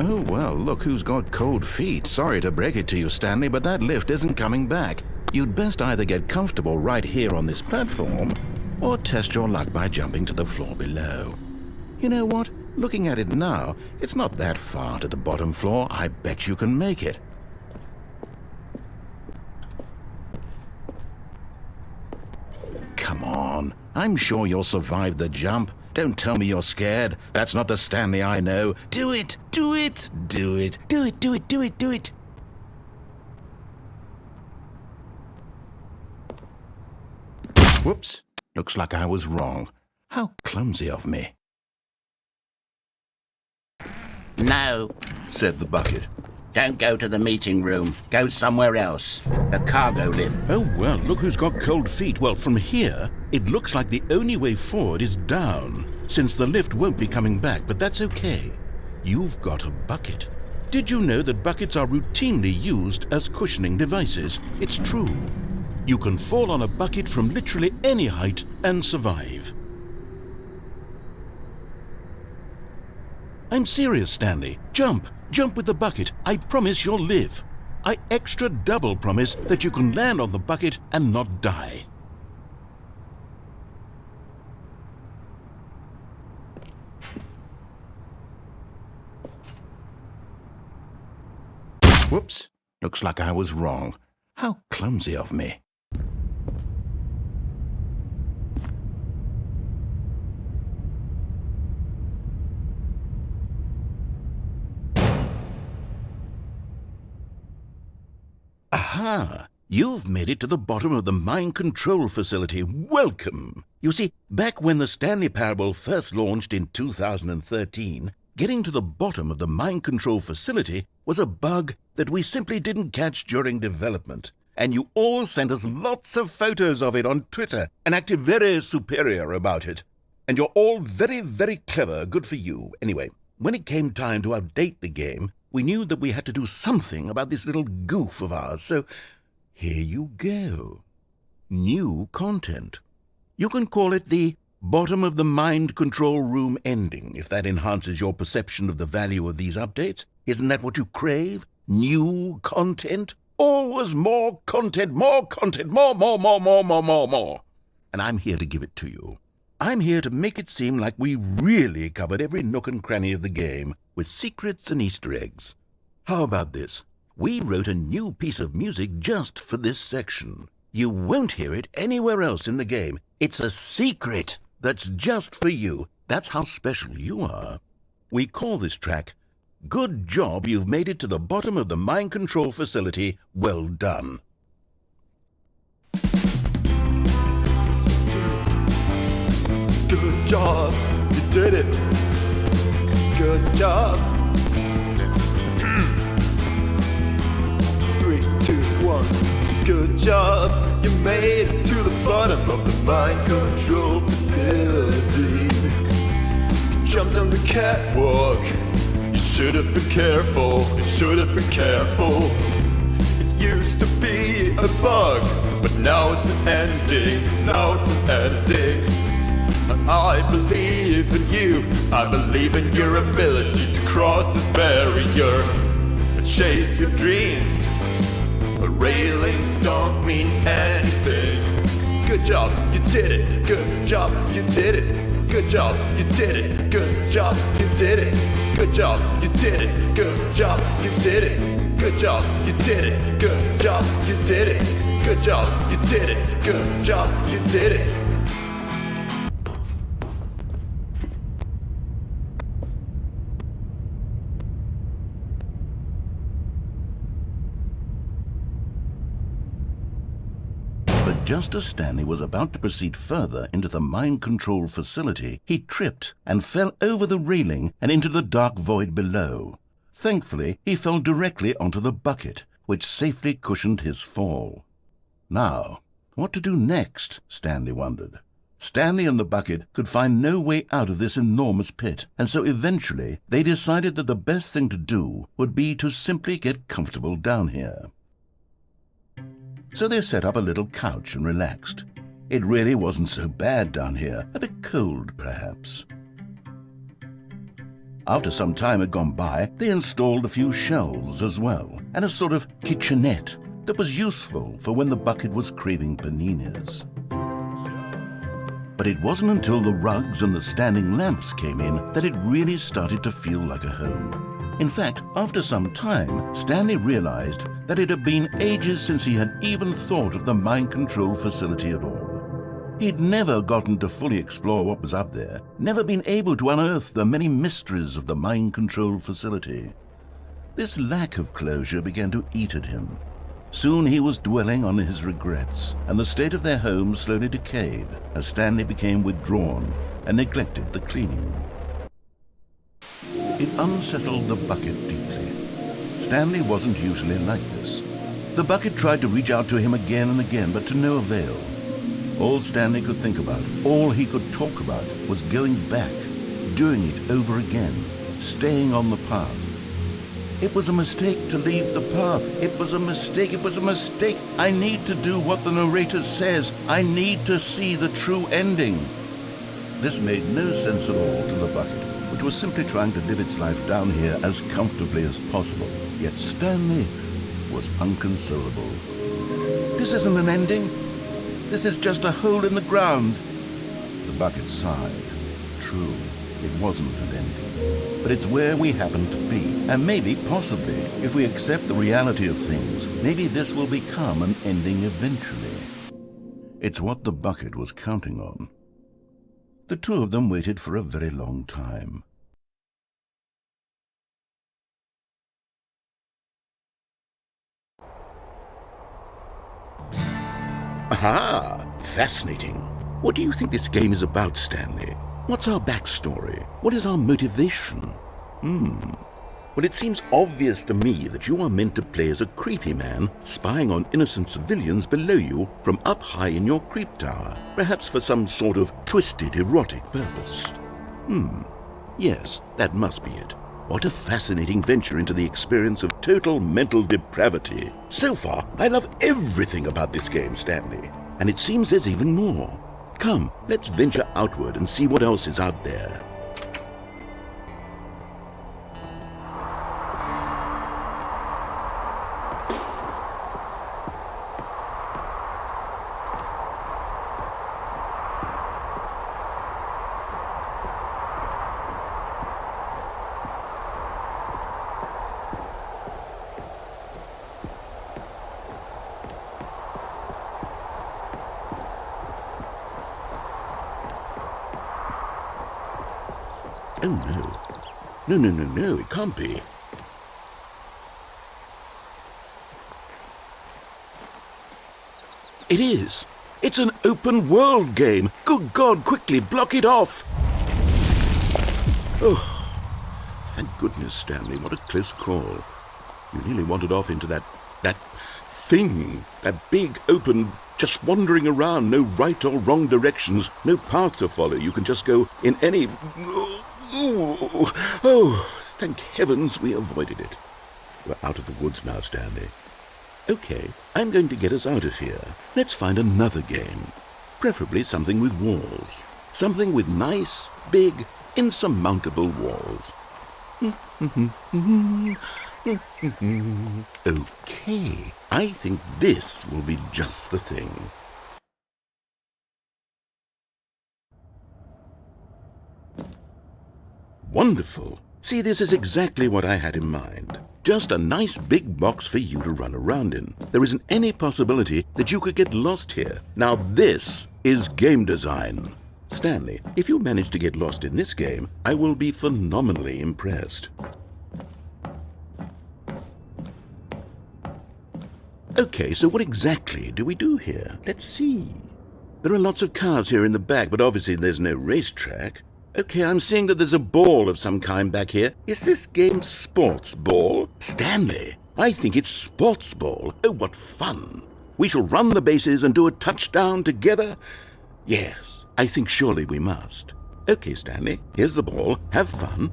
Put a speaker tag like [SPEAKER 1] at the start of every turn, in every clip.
[SPEAKER 1] Oh, well, look who's got cold feet. Sorry to break it to you, Stanley, but that lift isn't coming back. You'd best either get comfortable right here on this platform, or test your luck by jumping to the floor below. You know what? Looking at it now, it's not that far to the bottom floor. I bet you can make it. Come on. I'm sure you'll survive the jump. Don't tell me you're scared. That's not the Stanley I know. Do it! Do it! Do it! Do it! Do it! Do it! Do it! Whoops. Looks like I was wrong. How clumsy of me.
[SPEAKER 2] No,
[SPEAKER 1] Said the bucket.
[SPEAKER 2] don't go to the meeting room. Go somewhere else. The cargo lift.
[SPEAKER 1] Oh, well, look who's got cold feet. Well, from here, it looks like the only way forward is down, since the lift won't be coming back, but that's okay. You've got a bucket. Did you know that buckets are routinely used as cushioning devices? It's true. You can fall on a bucket from literally any height and survive. I'm serious, Stanley. Jump! Jump with the bucket. I promise you'll live. I extra double promise that you can land on the bucket and not die. Whoops. Looks like I was wrong. How clumsy of me. Aha! You've made it to the bottom of the mind control facility. Welcome! You see, back when the Stanley Parable first launched in 2013, getting to the bottom of the mind control facility was a bug that we simply didn't catch during development. And you all sent us lots of photos of it on Twitter and acted very superior about it. And you're all very, very clever. Good for you. Anyway, when it came time to update the game, we knew that we had to do something about this little goof of ours, so here you go. New content. You can call it the bottom of the mind control room ending, if that enhances your perception of the value of these updates. Isn't that what you crave? New content? Always more content, more, more. And I'm here to give it to you. I'm here to make it seem like we really covered every nook and cranny of the game, with secrets and Easter eggs. How about this? We wrote a new piece of music just for this section. You won't hear it anywhere else in the game. It's a secret that's just for you. That's how special you are. We call this track, Good Job You've Made It to the Bottom of the Mind Control Facility. Well done.
[SPEAKER 3] Good job, you did it. Good job. 3, 2, 1. Good job, you made it to the bottom of the mind control facility. You jumped on the catwalk. You should have been careful. You should have been careful. It used to be a bug, but now it's an ending. Now it's an ending. I believe in you. I believe in your ability to cross this barrier and chase your dreams. But railings don't mean anything. Good job, you did it. Good job, you did it. Good job, you did it. Good job, you did it. Good job, you did it. Good job, you did it. Good job, you did it. Good job, you did it. Good job, you did it. Good job, you did it.
[SPEAKER 1] But just as Stanley was about to proceed further into the mind control facility, he tripped and fell over the railing and into the dark void below. Thankfully, he fell directly onto the bucket, which safely cushioned his fall. Now, what to do next? Stanley wondered. Stanley and the bucket could find no way out of this enormous pit, and so eventually they decided that the best thing to do would be to simply get comfortable down here. So they set up a little couch and relaxed. It really wasn't so bad down here, a bit cold perhaps. After some time had gone by, they installed a few shelves as well, and a sort of kitchenette that was useful for when the bucket was craving paninis. But it wasn't until the rugs and the standing lamps came in that it really started to feel like a home. In fact, after some time, Stanley realized that it had been ages since he had even thought of the mind control facility at all. He'd never gotten to fully explore what was up there, never been able to unearth the many mysteries of the mind control facility. This lack of closure began to eat at him. Soon he was dwelling on his regrets, and the state of their home slowly decayed as Stanley became withdrawn and neglected the cleaning. It unsettled the bucket deeply. Stanley wasn't usually like this. The bucket tried to reach out to him again and again, but to no avail. All Stanley could think about, all he could talk about, was going back, doing it over again, staying on the path. It was a mistake to leave the path. It was a mistake. It was a mistake. I need to do what the narrator says. I need to see the true ending. This made no sense at all to the bucket, which was simply trying to live its life down here as comfortably as possible. Yet Stanley was unconsolable. This isn't an ending. This is just a hole in the ground. The bucket sighed. True, it wasn't an ending. But it's where we happen to be. And maybe, possibly, if we accept the reality of things, maybe this will become an ending eventually. It's what the bucket was counting on. The two of them waited for a very long time. Aha! Fascinating. What do you think this game is about, Stanley? What's our backstory? What is our motivation? Well, it seems obvious to me that you are meant to play as a creepy man spying on innocent civilians below you from up high in your creep tower, perhaps for some sort of twisted, erotic purpose. Yes, that must be it. What a fascinating venture into the experience of total mental depravity. So far, I love everything about this game, Stanley. And it seems there's even more. Come, let's venture outward and see what else is out there. Oh, no. No, it can't be. It is. It's an open world game. Good God, quickly, block it off. Oh, thank goodness, Stanley. What a close call. You nearly wandered off into that thing, that big, open, just wandering around, no right or wrong directions, no path to follow. You can just go in any... Oh, thank heavens we avoided it. We're out of the woods now, Stanley. Okay, I'm going to get us out of here. Let's find another game. Preferably something with walls. Something with nice, big, insurmountable walls. Okay, I think this will be just the thing. Wonderful. See, this is exactly what I had in mind. Just a nice big box for you to run around in. There isn't any possibility that you could get lost here. Now this is game design. Stanley, if you manage to get lost in this game, I will be phenomenally impressed. Okay, so what exactly do we do here? Let's see. There are lots of cars here in the back, but obviously there's no racetrack. Okay, I'm seeing that there's a ball of some kind back here. Is this game sports ball? Stanley, I think it's sports ball. Oh, what fun. We shall run the bases and do a touchdown together? Yes, I think surely we must. Okay, Stanley, here's the ball. Have fun.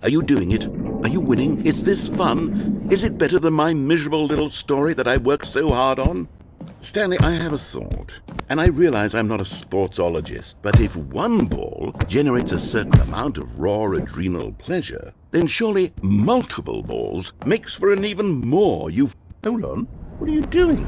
[SPEAKER 1] Are you doing it? Are you winning? Is this fun? Is it better than my miserable little story that I worked so hard on? Stanley, I have a thought, and I realize I'm not a sportsologist, but if one ball generates a certain amount of raw adrenal pleasure, then surely multiple balls makes for an even more Hold on, what are you doing?